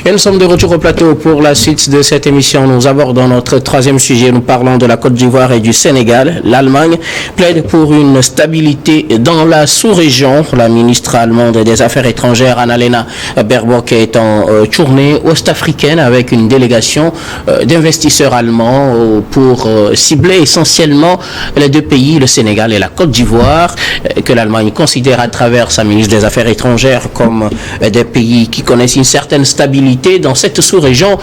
Et nous sommes de retour au plateau pour la suite de cette émission. Nous abordons notre troisième sujet. Nous parlons de la Côte d'Ivoire et du Sénégal. L'Allemagne plaide pour une stabilité dans la sous-région. La ministre allemande des Affaires étrangères, Annalena Baerbock, est en tournée ouest-africaine avec une délégation d'investisseurs allemands pour cibler essentiellement les deux pays, le Sénégal et la Côte d'Ivoire, que l'Allemagne considère à travers sa ministre des Affaires étrangères comme des pays qui connaissent une certaine stabilité dans cette sous-région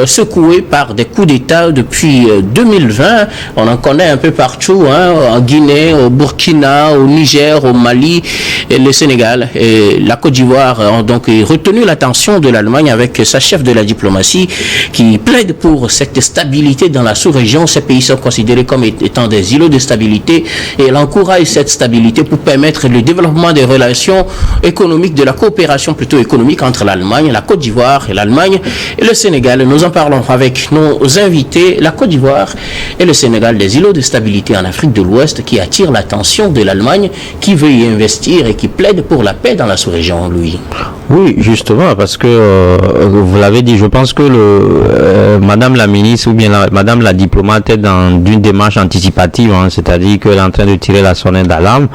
secouée par des coups d'État depuis 2020. On en connaît un peu partout, en Guinée, au Burkina, au Niger, au Mali, et le Sénégal et la Côte d'Ivoire ont donc retenu l'attention de l'Allemagne avec sa chef de la diplomatie qui plaide pour cette stabilité dans la sous-région. Ces pays sont considérés comme étant des îlots de stabilité et elle encourage cette stabilité pour permettre le développement des relations économiques, de la coopération plutôt économique entre l'Allemagne, la Côte d'Ivoire et l'Allemagne et le Sénégal. Nous en parlons avec nos invités. La Côte d'Ivoire et le Sénégal, des îlots de stabilité en Afrique de l'Ouest qui attirent l'attention de l'Allemagne qui veut y investir et qui plaide pour la paix dans la sous-région, Louis. Oui, justement, parce que vous l'avez dit, je pense que Madame la ministre ou bien Madame la diplomate est dans une démarche anticipative, c'est-à-dire qu'elle est en train de tirer la sonnette d'alarme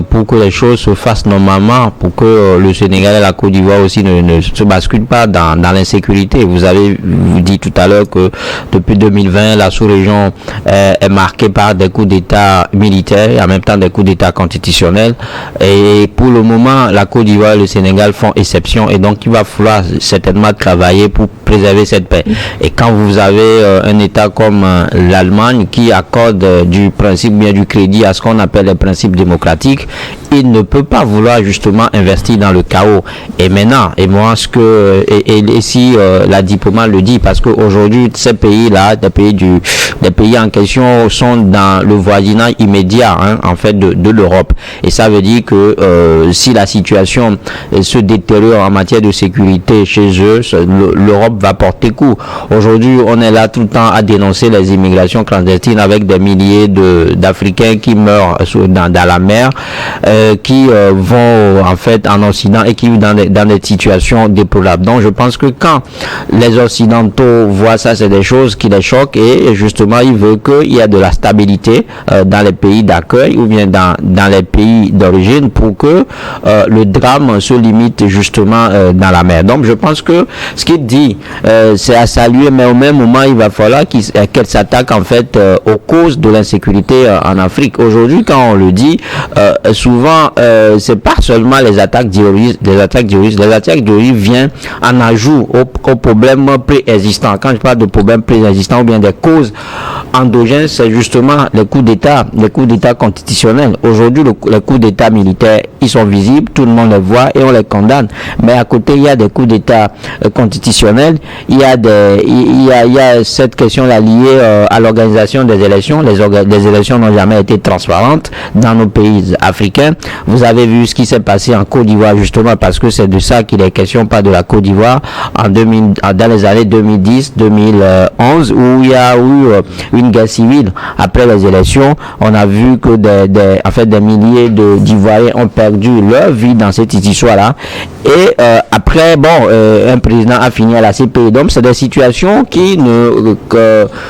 pour que les choses se fassent normalement, pour que le Sénégal et la Côte d'Ivoire aussi ne se basculent pas dans l'insécurité. Vous avez dit tout à l'heure que depuis 2020, la sous-région est marquée par des coups d'État militaires et en même temps des coups d'État constitutionnels. Et pour le moment, la Côte d'Ivoire et le Sénégal font exception et donc il va falloir certainement travailler pour préserver cette paix. Et quand vous avez un État comme l'Allemagne qui accorde du principe, bien du crédit à ce qu'on appelle les principes démocratiques, il ne peut pas vouloir justement investir dans le chaos. Et maintenant, et moi ce que et si la diplomate le dit, parce qu'aujourd'hui ces pays-là, les pays en question sont dans le voisinage immédiat en fait de l'Europe. Et ça veut dire que si la situation se détériore en matière de sécurité chez eux, l'Europe va porter coup. Aujourd'hui, on est là tout le temps à dénoncer les immigrations clandestines avec des milliers d'Africains qui meurent dans la mer, qui vont en fait en Occident et qui vivent dans des situations déplorables. Donc je pense que quand les Occidentaux voient ça, c'est des choses qui les choquent et justement ils veulent qu'il y ait de la stabilité dans les pays d'accueil ou bien dans les pays d'origine pour que le drame se limite justement dans la mer. Donc je pense que ce qu'il dit c'est à saluer, mais au même moment il va falloir qu'elle s'attaque en fait aux causes de l'insécurité en Afrique. Aujourd'hui quand on le dit, souvent c'est pas seulement les attaques terroristes, les attaques terroristes viennent en ajout aux problèmes préexistants. Quand je parle de problèmes préexistants ou bien des causes endogènes, c'est justement les coups d'État constitutionnels. Aujourd'hui, les coups d'État militaires, ils sont visibles, tout le monde les voit et on les condamne. Mais à côté, il y a des coups d'État constitutionnels, il y a cette question-là liée à l'organisation des élections. Les élections n'ont jamais été transparentes dans nos pays africains. Vous avez vu ce qui s'est passé en Côte d'Ivoire justement parce que c'est de ça qu'il est question, pas de la Côte d'Ivoire dans les années 2010-2011 où il y a eu une guerre civile après les élections. On a vu que des milliers d'Ivoiriens ont perdu leur vie dans cette histoire-là. Et après, un président a fini à la CPI. Donc c'est des situations qui ne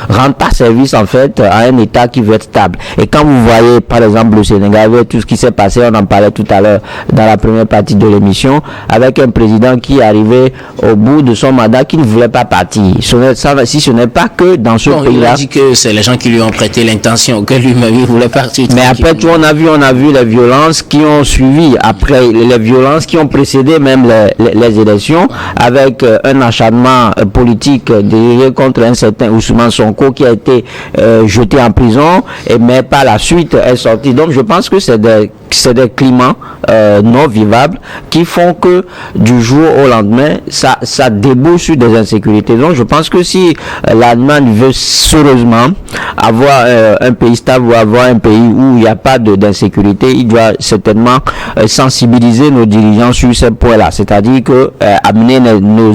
rendent pas service en fait à un État qui veut être stable. Et quand vous voyez par exemple le Sénégal, avec tout ce qui s'est passé, on en parlait tout à l'heure dans la première partie de l'émission, avec un président qui est arrivé au bout de son mandat, qui ne voulait pas partir. Si ce n'est pas que dans ce pays-là. Il a dit que c'est les gens qui lui ont prêté l'intention, que lui-même il voulait partir. Mais après tout, on a vu les violences qui ont suivi, après les violences qui ont précédé même les élections, avec un acharnement politique dirigé contre un certain Ousmane Sonko qui a été jeté en prison, mais par la suite est sorti. Donc je pense que c'est des climats non vivables qui font que du jour au lendemain, ça débouche sur des insécurités. Donc je pense que si l'Allemagne veut sérieusement avoir un pays stable ou avoir un pays où il n'y a pas d'insécurité, il doit certainement sensibiliser nos dirigeants sur ces points-là. C'est-à-dire que amener nos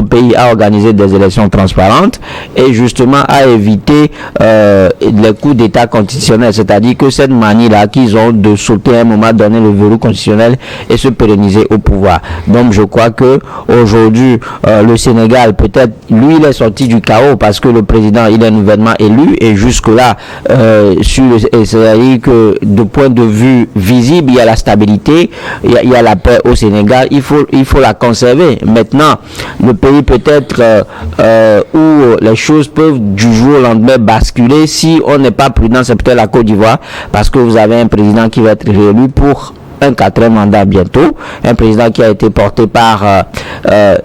pays à organiser des élections transparentes et justement à éviter les coups d'État constitutionnels. C'est-à-dire que cette manie-là qu'ils ont option de sauter à un moment donné le verrou constitutionnel et se pérenniser au pouvoir. Donc je crois que aujourd'hui le Sénégal, peut-être lui il est sorti du chaos parce que le président il est nouvellement élu et jusque là c'est-à-dire que de point de vue visible il y a la stabilité, il y a la paix au Sénégal, il faut la conserver. Maintenant le pays peut-être où les choses peuvent du jour au lendemain basculer si on n'est pas prudent, c'est peut-être la Côte d'Ivoire, parce que vous avez un président qui va être réélu pour un 4e mandat bientôt, un président qui a été porté par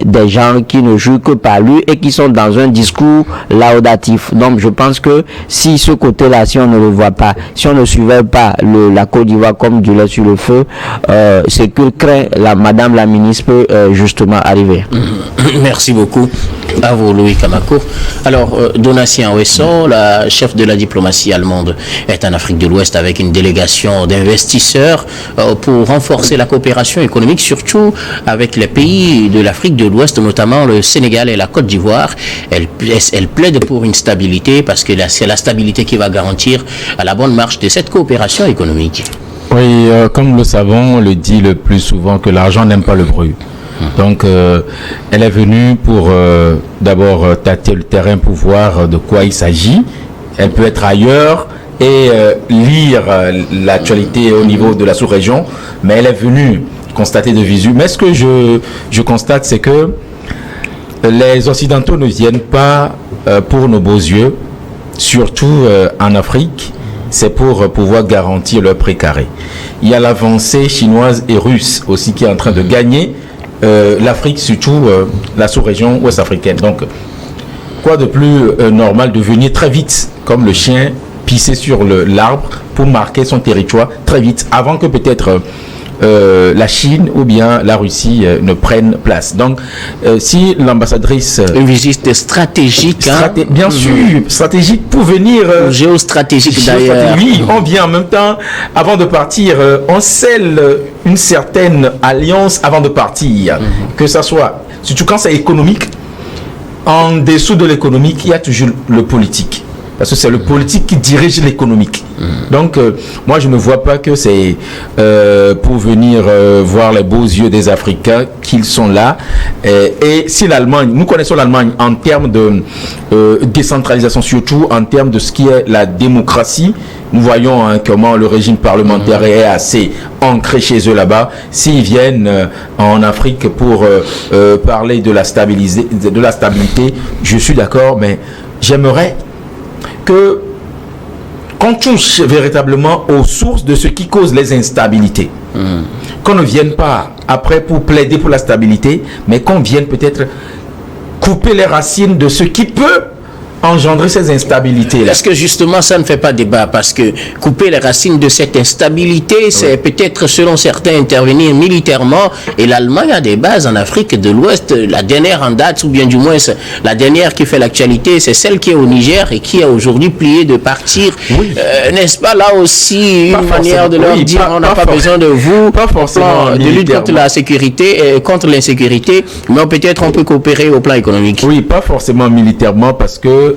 des gens qui ne jouent que par lui et qui sont dans un discours laudatif. Donc je pense que si ce côté-là, si on ne le voit pas, si on ne surveille pas la Côte d'Ivoire comme du lait sur le feu, c'est que craint Madame la ministre peut justement arriver. Merci beaucoup à vous, Louis Kamako. Alors, Donatien Ouesso, la chef de la diplomatie allemande, est en Afrique de l'Ouest avec une délégation d'investisseurs pour renforcer la coopération économique, surtout avec les pays de l'Afrique de l'Ouest, notamment le Sénégal et la Côte d'Ivoire. Elle plaide pour une stabilité parce que c'est la stabilité qui va garantir à la bonne marche de cette coopération économique. Oui, comme nous le savons, on le dit le plus souvent que l'argent n'aime pas le bruit. Donc, elle est venue pour d'abord tâter le terrain pour voir de quoi il s'agit. Elle peut être ailleurs et lire l'actualité au niveau de la sous-région, mais elle est venue constater de visu. Mais ce que je constate, c'est que les Occidentaux ne viennent pas pour nos beaux yeux, surtout en Afrique. C'est pour pouvoir garantir leur précaré. Il y a l'avancée chinoise et russe aussi qui est en train de gagner l'Afrique, surtout la sous-région ouest-africaine. Donc, quoi de plus normal de venir très vite, comme le chien, pisser sur l'arbre pour marquer son territoire très vite, avant que peut-être la Chine ou bien la Russie ne prennent place. Donc, si l'ambassadrice... Une visite stratégique. Bien sûr, stratégique pour venir... géostratégique d'ailleurs. Oui, on vient en même temps, avant de partir, on scelle une certaine alliance avant de partir. Que ça soit, surtout quand c'est économique, en dessous de l'économique, il y a toujours le politique. Parce que c'est le politique qui dirige l'économique. Donc, moi, je ne vois pas que c'est pour venir voir les beaux yeux des Africains qu'ils sont là. Et si l'Allemagne, nous connaissons l'Allemagne en termes de décentralisation, surtout en termes de ce qui est la démocratie. Nous voyons comment le régime parlementaire est assez ancré chez eux là-bas. S'ils viennent en Afrique pour parler de la stabilité, je suis d'accord, mais j'aimerais qu'on touche véritablement aux sources de ce qui cause les instabilités. Qu'on ne vienne pas après pour plaider pour la stabilité, mais qu'on vienne peut-être couper les racines de ce qui peut engendrer ces instabilités-là. Est-ce que justement ça ne fait pas débat? Parce que couper les racines de cette instabilité, c'est peut-être selon certains intervenir militairement, et l'Allemagne a des bases en Afrique de l'Ouest. La dernière en date, ou bien du moins la dernière qui fait l'actualité, c'est celle qui est au Niger et qui a aujourd'hui plié de partir. N'est-ce pas là aussi une manière de leur dire on n'a pas besoin de vous, pas forcément de lutte contre la sécurité, contre l'insécurité, mais peut-être on peut coopérer au plan économique. Oui, pas forcément militairement, parce que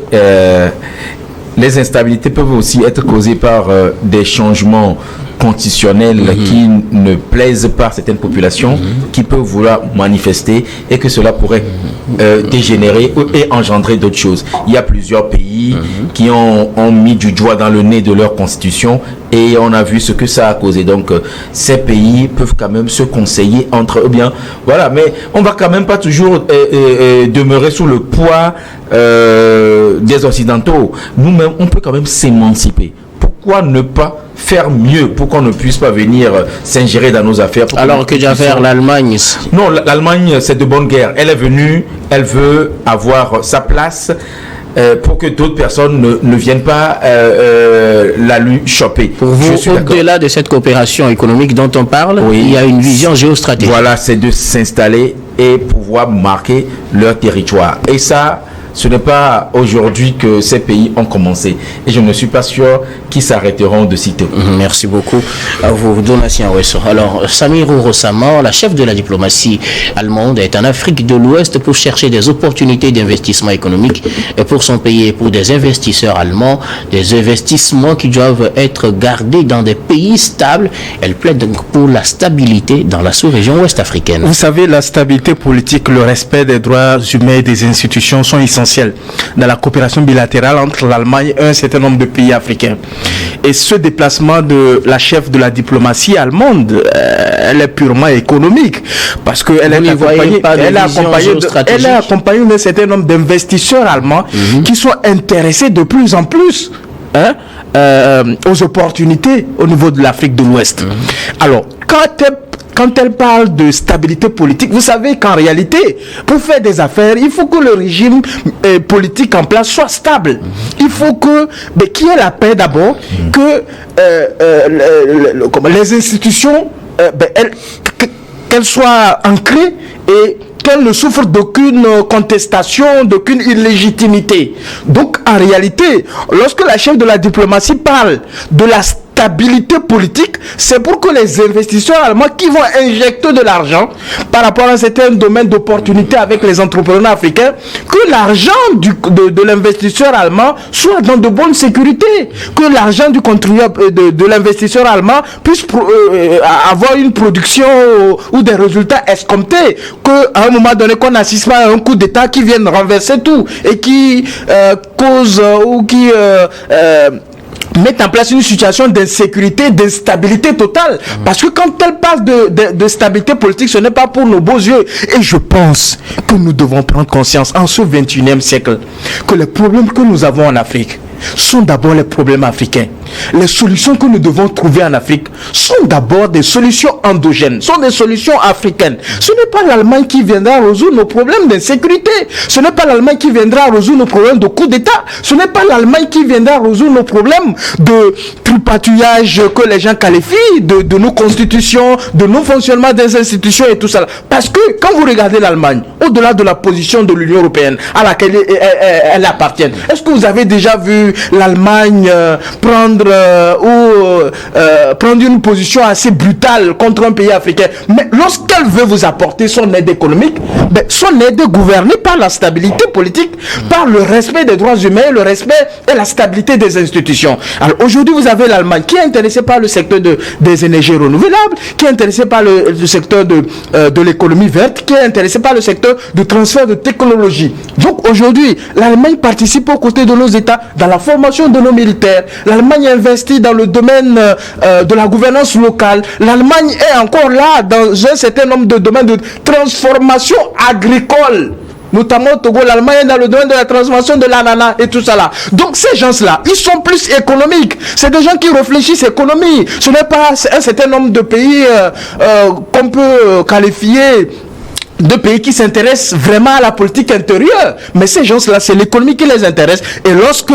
les instabilités peuvent aussi être causées par des changements constitutionnels qui ne plaisent pas à certaines populations, qui peuvent vouloir manifester et que cela pourrait dégénérer et engendrer d'autres choses. Il y a plusieurs pays qui ont mis du doigt dans le nez de leur constitution et on a vu ce que ça a causé. Donc ces pays peuvent quand même se conseiller entre eux. Bien, voilà, mais on va quand même pas toujours demeurer sous le poids des Occidentaux. Nous-mêmes, on peut quand même s'émanciper. Pourquoi ne pas faire mieux pour qu'on ne puisse pas venir s'ingérer dans nos affaires? Alors que déjà faire l'Allemagne? Non, l'Allemagne, c'est de bonne guerre. Elle est venue, elle veut avoir sa place pour que d'autres personnes ne viennent pas la lui choper. Pour vous, au-delà de cette coopération économique dont on parle, il y a une vision géostratégique. Voilà, c'est de s'installer et pouvoir marquer leur territoire. Et ça, Ce n'est pas aujourd'hui que ces pays ont commencé. Et je ne suis pas sûr qu'ils s'arrêteront de citer. Merci beaucoup à vous, Donatien Ouesso. Alors, Samirou Rossama, la chef de la diplomatie allemande, est en Afrique de l'Ouest pour chercher des opportunités d'investissement économique pour son pays et pour des investisseurs allemands, des investissements qui doivent être gardés dans des pays stables. Elle plaide donc pour la stabilité dans la sous-région ouest-africaine. Vous savez, la stabilité politique, le respect des droits humains et des institutions sont essentiels dans la coopération bilatérale entre l'Allemagne et un certain nombre de pays africains. Et ce déplacement de la chef de la diplomatie allemande, elle est purement économique parce qu'elle est accompagnée d'un certain nombre d'investisseurs allemands qui sont intéressés de plus en plus aux opportunités au niveau de l'Afrique de l'Ouest. Alors, quand elle parle de stabilité politique, vous savez qu'en réalité, pour faire des affaires, il faut que le régime politique en place soit stable. Il faut qu'il y ait la paix d'abord, que les institutions, qu'elles soient ancrées et qu'elles ne souffrent d'aucune contestation, d'aucune illégitimité. Donc, en réalité, lorsque la chef de la diplomatie parle de la stabilité politique, c'est pour que les investisseurs allemands qui vont injecter de l'argent par rapport à un certain domaine d'opportunité avec les entrepreneurs africains, que l'argent de l'investisseur allemand soit dans de bonnes sécurités, que l'argent du contribuable de l'investisseur allemand puisse avoir une production ou des résultats escomptés, qu'à un moment donné qu'on n'assiste pas à un coup d'État qui vienne renverser tout et qui cause ou qui mettre en place une situation d'insécurité, d'instabilité totale. Parce que quand elle parle de stabilité politique, ce n'est pas pour nos beaux yeux. Et je pense que nous devons prendre conscience en ce 21e siècle que les problèmes que nous avons en Afrique sont d'abord les problèmes africains. Les solutions que nous devons trouver en Afrique sont d'abord des solutions endogènes, sont des solutions africaines. Ce n'est pas l'Allemagne qui viendra résoudre nos problèmes d'insécurité. Ce n'est pas l'Allemagne qui viendra résoudre nos problèmes de coup d'État. Ce n'est pas l'Allemagne qui viendra résoudre nos problèmes de tripatouillage que les gens qualifient, de nos constitutions, de nos fonctionnements des institutions et tout ça. Parce que quand vous regardez l'Allemagne, au-delà de la position de l'Union européenne à laquelle elle appartient, est-ce que vous avez déjà vu l'Allemagne prendre une position assez brutale contre un pays africain? Mais lorsqu'elle veut vous apporter son aide économique, son aide est gouvernée par la stabilité politique, par le respect des droits humains, le respect et la stabilité des institutions. Alors aujourd'hui, vous avez l'Allemagne qui est intéressée par le secteur des énergies renouvelables, qui est intéressée par le secteur de l'économie verte, qui est intéressée par le secteur de transfert de technologie. Donc aujourd'hui, l'Allemagne participe aux côtés de nos États dans la formation de nos militaires. L'Allemagne investit dans le domaine de la gouvernance locale. L'Allemagne est encore là dans un certain nombre de domaines de transformation agricole. Notamment au Togo, l'Allemagne est dans le domaine de la transformation de l'ananas et tout ça là. Donc ces gens-là, ils sont plus économiques. C'est des gens qui réfléchissent économie. Ce n'est pas un certain nombre de pays qu'on peut qualifier de pays qui s'intéressent vraiment à la politique intérieure. Mais ces gens-là, c'est l'économie qui les intéresse. Et lorsque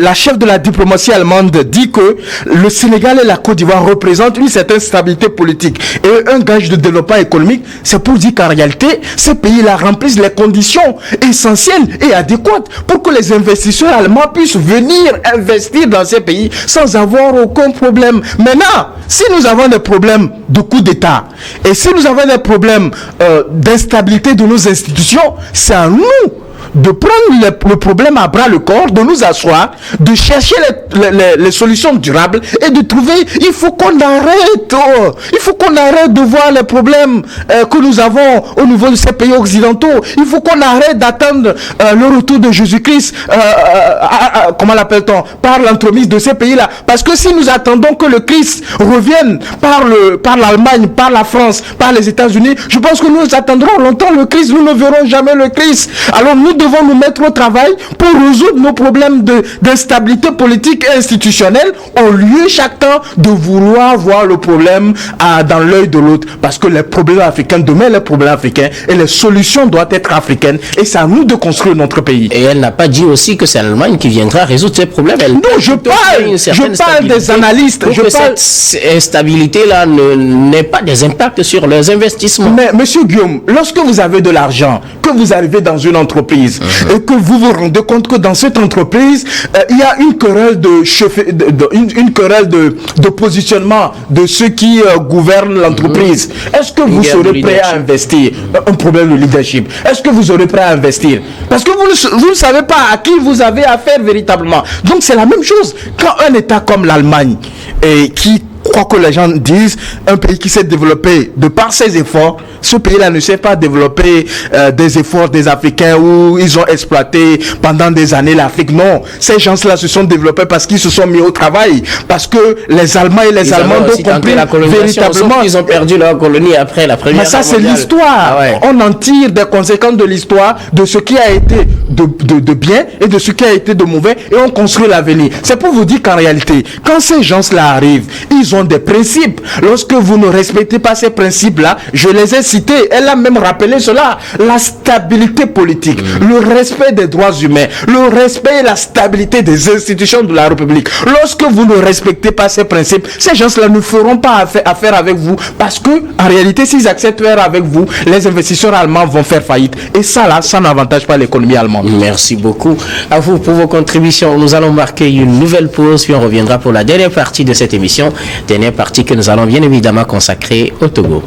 la chef de la diplomatie allemande dit que le Sénégal et la Côte d'Ivoire représentent une certaine stabilité politique et un gage de développement économique, c'est pour dire qu'en réalité, ces pays-là remplissent les conditions essentielles et adéquates pour que les investisseurs allemands puissent venir investir dans ces pays sans avoir aucun problème. Maintenant, si nous avons des problèmes de coup d'État et si nous avons des problèmes d'instabilité de nos institutions, c'est à nous de prendre le problème à bras le corps, de nous asseoir, de chercher les solutions durables et de trouver, il faut qu'on arrête de voir les problèmes que nous avons au niveau de ces pays occidentaux. Il faut qu'on arrête d'attendre le retour de Jésus-Christ, comment l'appelle-t-on, par l'entremise de ces pays-là. Parce que si nous attendons que le Christ revienne par l'Allemagne, par la France, par les États-Unis, je pense que nous attendrons longtemps le Christ, nous ne verrons jamais le Christ. Alors nous devons nous mettre au travail pour résoudre nos problèmes d'instabilité politique et institutionnelle au lieu chaque temps de vouloir voir le problème dans l'œil de l'autre. Parce que les problèmes africains demeurent les problèmes africains et les solutions doivent être africaines et c'est à nous de construire notre pays. Et elle n'a pas dit aussi que c'est l'Allemagne qui viendra résoudre ces problèmes. Non, je parle des analystes. Cette instabilité-là n'ait pas des impacts sur leurs investissements. Mais monsieur Guillaume, lorsque vous avez de l'argent, que vous arrivez dans une entreprise, entreprise et que vous vous rendez compte que dans cette entreprise, il y a une querelle une querelle de positionnement de ceux qui gouvernent l'entreprise. Est-ce que vous serez prêt à investir? Un problème de leadership. Est-ce que vous serez prêt à investir? Parce que vous ne savez pas à qui vous avez affaire véritablement. Donc c'est la même chose. Quand un État comme l'Allemagne, qui crois que les gens disent, un pays qui s'est développé de par ses efforts, ce pays-là ne s'est pas développé des efforts des Africains où ils ont exploité pendant des années l'Afrique. Non, ces gens-là se sont développés parce qu'ils se sont mis au travail, parce que les Allemands et les Allemands ont compris véritablement. Ils ont perdu leur colonie après la Première Guerre mondiale. Mais ça, c'est l'histoire. Ah ouais. On en tire des conséquences de l'histoire, de ce qui a été de bien et de ce qui a été de mauvais, et on construit l'avenir. C'est pour vous dire qu'en réalité, quand ces gens-là arrivent, ils ont des principes. Lorsque vous ne respectez pas ces principes-là, je les ai cités, elle a même rappelé cela, la stabilité politique, le respect des droits humains, le respect et la stabilité des institutions de la République. Lorsque vous ne respectez pas ces principes, ces gens-là ne feront pas affaire avec vous, parce que en réalité, s'ils acceptent faire avec vous, les investisseurs allemands vont faire faillite. Et ça là, ça n'avantage pas l'économie allemande. Merci beaucoup à vous pour vos contributions. Nous allons marquer une nouvelle pause, puis on reviendra pour la dernière partie de cette émission. Dernière partie que nous allons bien évidemment consacrer au Togo.